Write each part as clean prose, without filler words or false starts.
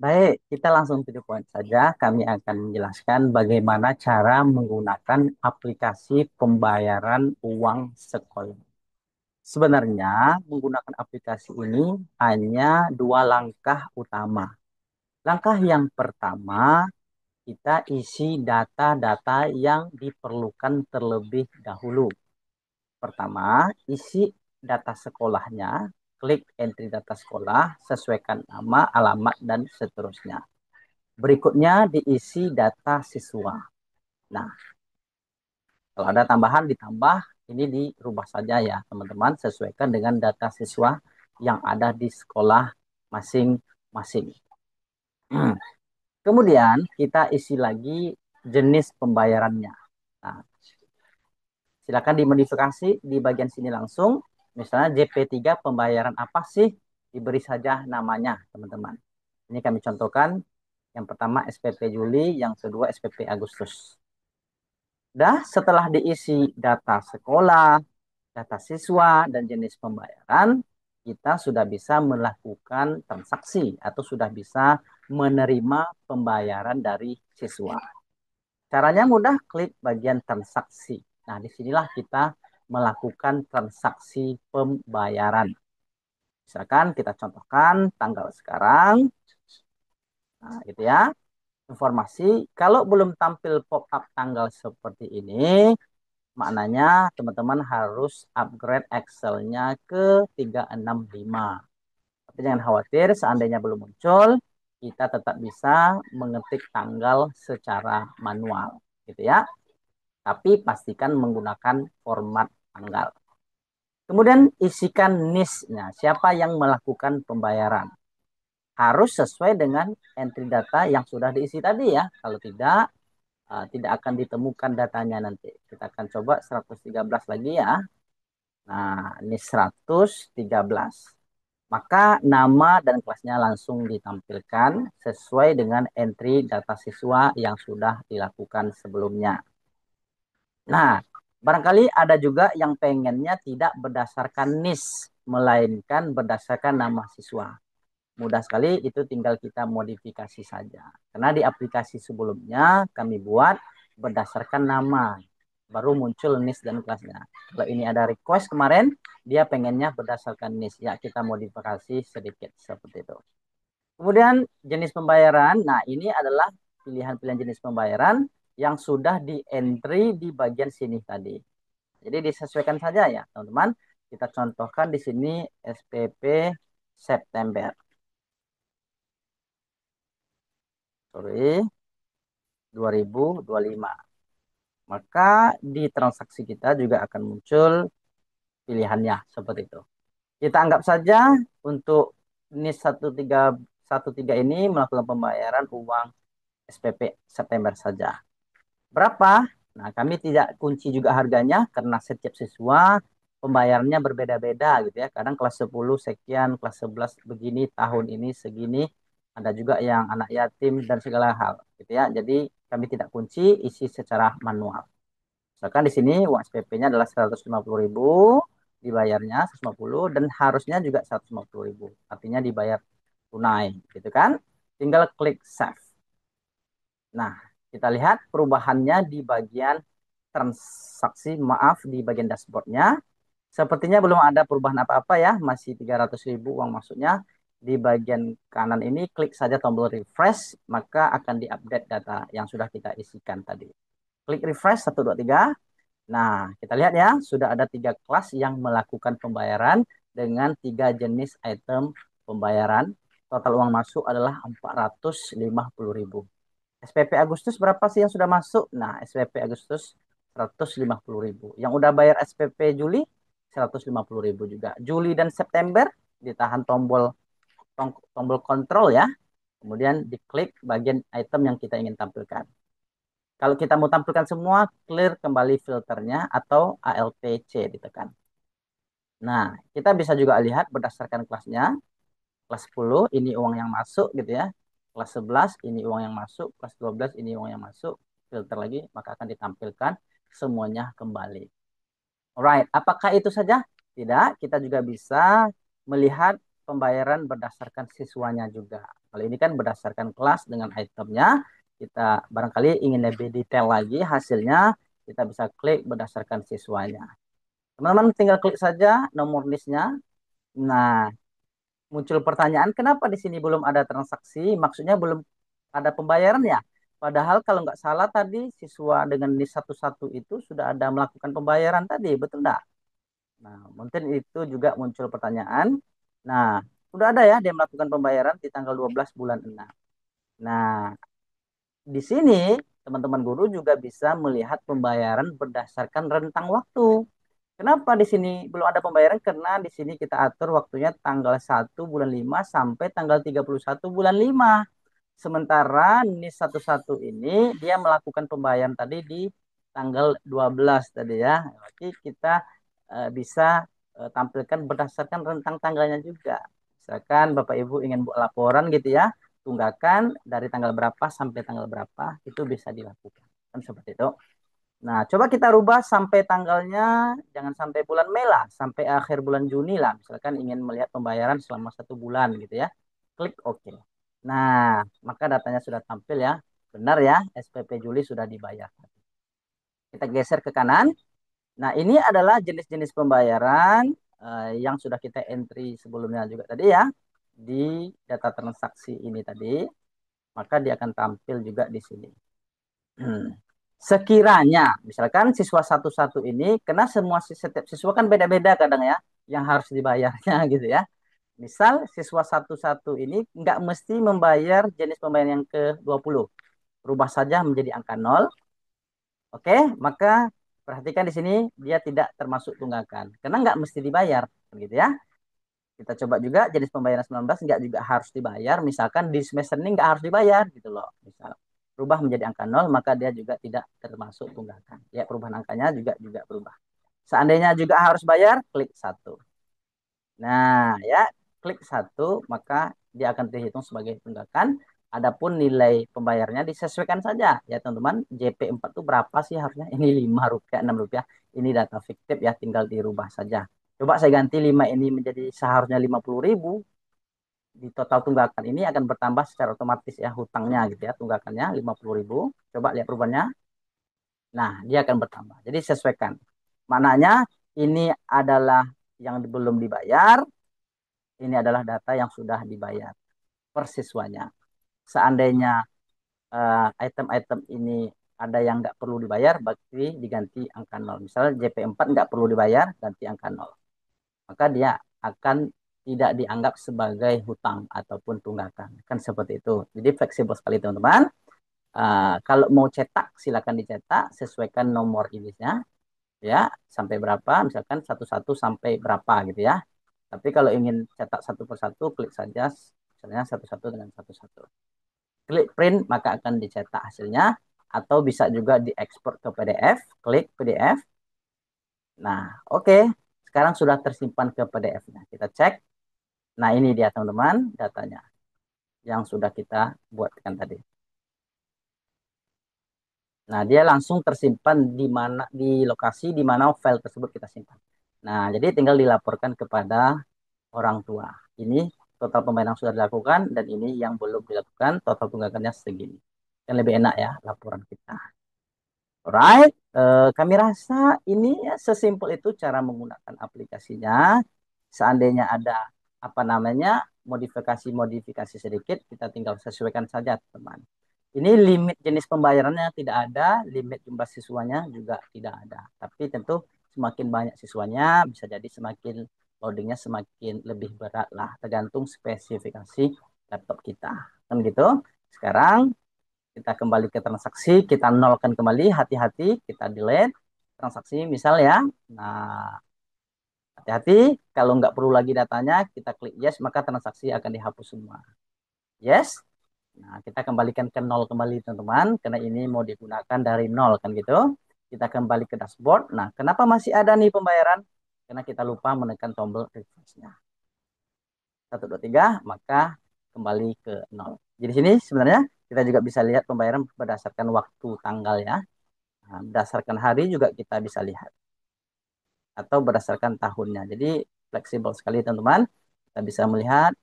Baik, kita langsung to the point saja. Kami akan menjelaskan bagaimana cara menggunakan aplikasi pembayaran uang sekolah. Sebenarnya, menggunakan aplikasi ini hanya dua langkah utama. Langkah yang pertama, kita isi data-data yang diperlukan terlebih dahulu. Pertama, isi data sekolahnya, klik entry data sekolah, sesuaikan nama, alamat, dan seterusnya. Berikutnya diisi data siswa. Nah, kalau ada tambahan ditambah, ini dirubah saja ya teman-teman, sesuaikan dengan data siswa yang ada di sekolah masing-masing. Kemudian kita isi lagi jenis pembayarannya. Nah, silakan dimodifikasi di bagian sini langsung. Misalnya JP3 pembayaran apa sih? Diberi saja namanya, teman-teman. Ini kami contohkan. Yang pertama SPP Juli, yang kedua SPP Agustus. Dah setelah diisi data sekolah, data siswa, dan jenis pembayaran, kita sudah bisa melakukan transaksi atau sudah bisa menerima pembayaran dari siswa. Caranya mudah, klik bagian transaksi. Nah, disinilah kita melakukan transaksi pembayaran. Misalkan kita contohkan tanggal sekarang, nah gitu ya. Informasi, kalau belum tampil pop-up tanggal seperti ini, maknanya teman-teman harus upgrade Excel-nya ke 365. Tapi jangan khawatir, seandainya belum muncul, kita tetap bisa mengetik tanggal secara manual, gitu ya. Tapi pastikan menggunakan format tanggal. Kemudian isikan NIS-nya, siapa yang melakukan pembayaran. Harus sesuai dengan entry data yang sudah diisi tadi ya. Kalau tidak, tidak akan ditemukan datanya nanti. Kita akan coba 113 lagi ya. Nah, ini 113. Maka nama dan kelasnya langsung ditampilkan sesuai dengan entry data siswa yang sudah dilakukan sebelumnya. Nah, barangkali ada juga yang pengennya tidak berdasarkan NIS, melainkan berdasarkan nama siswa. Mudah sekali, itu tinggal kita modifikasi saja. Karena di aplikasi sebelumnya kami buat berdasarkan nama, baru muncul NIS dan kelasnya. Kalau ini ada request kemarin, dia pengennya berdasarkan NIS, ya kita modifikasi sedikit seperti itu. Kemudian jenis pembayaran, nah ini adalah pilihan-pilihan jenis pembayaran yang sudah di entry di bagian sini tadi. Jadi disesuaikan saja ya teman-teman. Kita contohkan di sini SPP September. Sorry, 2025. Maka di transaksi kita juga akan muncul pilihannya seperti itu. Kita anggap saja untuk NIS 1313 ini melakukan pembayaran uang SPP September saja. Berapa? Nah, kami tidak kunci juga harganya karena setiap siswa pembayarannya berbeda-beda gitu ya. Kadang kelas 10 sekian, kelas 11 begini, tahun ini segini. Ada juga yang anak yatim dan segala hal gitu ya. Jadi kami tidak kunci, isi secara manual. Misalkan di sini uang SPP-nya adalah 150.000, dibayarnya 150 dan harusnya juga 150.000. Artinya dibayar tunai gitu kan. Tinggal klik save. Nah, kita lihat perubahannya di bagian transaksi, maaf, di bagian dashboardnya. Sepertinya belum ada perubahan apa-apa ya, masih 300.000 uang masuknya. Di bagian kanan ini klik saja tombol refresh, maka akan diupdate data yang sudah kita isikan tadi. Klik refresh 1, 2, 3. Nah, kita lihat ya, sudah ada 3 kelas yang melakukan pembayaran dengan 3 jenis item pembayaran. Total uang masuk adalah 450.000. SPP Agustus berapa sih yang sudah masuk? Nah, SPP Agustus 150.000. Yang udah bayar SPP Juli 150.000 juga. Juli dan September ditahan tombol kontrol ya. Kemudian diklik bagian item yang kita ingin tampilkan. Kalau kita mau tampilkan semua, clear kembali filternya atau ALTC ditekan. Nah, kita bisa juga lihat berdasarkan kelasnya. Kelas 10 ini uang yang masuk gitu ya. Kelas 11 ini uang yang masuk, kelas 12 ini uang yang masuk. Filter lagi, maka akan ditampilkan semuanya kembali. Alright, apakah itu saja? Tidak, kita juga bisa melihat pembayaran berdasarkan siswanya juga. Kalau ini kan berdasarkan kelas dengan itemnya, kita barangkali ingin lebih detail lagi hasilnya, kita bisa klik berdasarkan siswanya. Teman-teman tinggal klik saja nomor listnya. Nah, muncul pertanyaan, kenapa di sini belum ada transaksi? Maksudnya belum ada pembayaran ya? Padahal kalau nggak salah tadi siswa dengan list 11 itu sudah ada melakukan pembayaran tadi, betul nggak? Nah, mungkin itu juga muncul pertanyaan. Nah, sudah ada ya dia melakukan pembayaran di tanggal 12 bulan 6. Nah, di sini teman-teman guru juga bisa melihat pembayaran berdasarkan rentang waktu. Kenapa di sini belum ada pembayaran? Karena di sini kita atur waktunya tanggal 1 bulan 5 sampai tanggal 31 bulan 5. Sementara NIS 11 ini dia melakukan pembayaran tadi di tanggal 12 tadi ya. Berarti kita bisa tampilkan berdasarkan rentang tanggalnya juga. Misalkan Bapak Ibu ingin buat laporan gitu ya, tunggakan dari tanggal berapa sampai tanggal berapa itu bisa dilakukan. Kan seperti itu. Nah, coba kita rubah sampai tanggalnya, jangan sampai bulan Mei lah, sampai akhir bulan Juni lah. Misalkan ingin melihat pembayaran selama 1 bulan gitu ya. Klik OK. Nah, maka datanya sudah tampil ya. Benar ya, SPP Juli sudah dibayar. Kita geser ke kanan. Nah, ini adalah jenis-jenis pembayaran yang sudah kita entry sebelumnya juga tadi ya. Di data transaksi ini tadi, maka dia akan tampil juga di sini. Sekiranya, misalkan siswa 11 ini, karena setiap siswa kan beda-beda kadang ya, yang harus dibayarnya gitu ya. Misal siswa 11 ini nggak mesti membayar jenis pembayaran yang ke-20. Rubah saja menjadi angka 0. Oke, maka perhatikan di sini dia tidak termasuk tunggakan. Karena nggak mesti dibayar. Gitu ya. Kita coba juga jenis pembayaran 19 nggak juga harus dibayar. Misalkan di semester ini nggak harus dibayar gitu loh. Misal berubah menjadi angka 0, maka dia juga tidak termasuk tunggakan. Ya, perubahan angkanya juga berubah. Seandainya juga harus bayar, klik 1. Nah, ya, klik 1, maka dia akan dihitung sebagai tunggakan. Adapun nilai pembayarnya disesuaikan saja. Ya, teman-teman, JP4 itu berapa sih harusnya? Ini Rp5, Rp6. Ini data fiktif ya, tinggal dirubah saja. Coba saya ganti 5 ini menjadi seharusnya 50.000. Di total tunggakan ini akan bertambah secara otomatis ya hutangnya gitu ya. Tunggakannya 50.000. Coba lihat perubahannya. Nah, dia akan bertambah. Jadi sesuaikan. Maknanya ini adalah yang belum dibayar, ini adalah data yang sudah dibayar per siswanya. Seandainya item-item ini ada yang nggak perlu dibayar, berarti diganti angka 0. Misalnya JP4 nggak perlu dibayar, ganti angka 0. Maka dia akan tidak dianggap sebagai hutang ataupun tunggakan. Kan seperti itu. Jadi fleksibel sekali teman-teman. Kalau mau cetak, silakan dicetak, sesuaikan nomor ininya ya, sampai berapa, misalkan 11 sampai berapa gitu ya. Tapi kalau ingin cetak satu persatu, klik saja misalnya 11 dengan 11. Klik print, maka akan dicetak hasilnya. Atau bisa juga diekspor ke PDF, klik PDF. Nah, oke. Sekarang sudah tersimpan ke PDF-nya. Kita cek. Nah, ini dia teman-teman datanya yang sudah kita buatkan tadi. Nah, dia langsung tersimpan di mana, di lokasi di mana file tersebut kita simpan. Nah, jadi tinggal dilaporkan kepada orang tua. Ini total pembayaran yang sudah dilakukan dan ini yang belum dilakukan, total tunggakannya segini. Yang lebih enak ya laporan kita. Alright, kami rasa ini ya sesimpel itu cara menggunakan aplikasinya. Seandainya ada apa namanya modifikasi-modifikasi sedikit, kita tinggal sesuaikan saja teman. Ini limit jenis pembayarannya tidak ada, limit jumlah siswanya juga tidak ada. Tapi tentu semakin banyak siswanya, bisa jadi semakin loadingnya semakin lebih berat lah, tergantung spesifikasi laptop kita. Kan gitu. Sekarang kita kembali ke transaksi, kita nolkan kembali, hati-hati, kita delete transaksi misal ya. Nah, hati-hati, kalau nggak perlu lagi datanya, kita klik yes, maka transaksi akan dihapus semua. Yes. Nah, kita kembalikan ke nol kembali teman-teman, karena ini mau digunakan dari nol kan gitu. Kita kembali ke dashboard. Nah, kenapa masih ada nih pembayaran? Karena kita lupa menekan tombol refresh-nya. 1, 2, 3, maka kembali ke nol. Jadi sini sebenarnya kita juga bisa lihat pembayaran berdasarkan waktu tanggal ya. Nah, berdasarkan hari juga kita bisa lihat. Atau berdasarkan tahunnya. Jadi fleksibel sekali teman-teman. Kita bisa melihat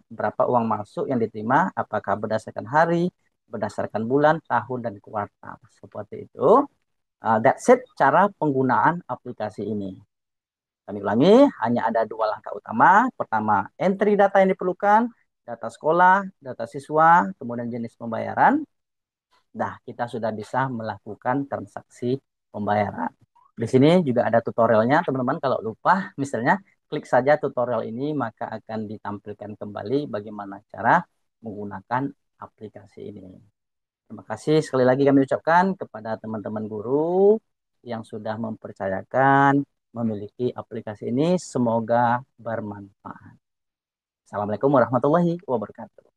berapa uang masuk yang diterima, apakah berdasarkan hari, berdasarkan bulan, tahun, dan kuartal. Seperti itu. That's it cara penggunaan aplikasi ini. Kami ulangi, hanya ada dua langkah utama. Pertama, entry data yang diperlukan, data sekolah, data siswa, kemudian jenis pembayaran. Dah, kita sudah bisa melakukan transaksi pembayaran. Di sini juga ada tutorialnya, teman-teman. Kalau lupa, misalnya klik saja tutorial ini, maka akan ditampilkan kembali bagaimana cara menggunakan aplikasi ini. Terima kasih sekali lagi kami ucapkan kepada teman-teman guru yang sudah mempercayakan memiliki aplikasi ini. Semoga bermanfaat. Assalamualaikum warahmatullahi wabarakatuh.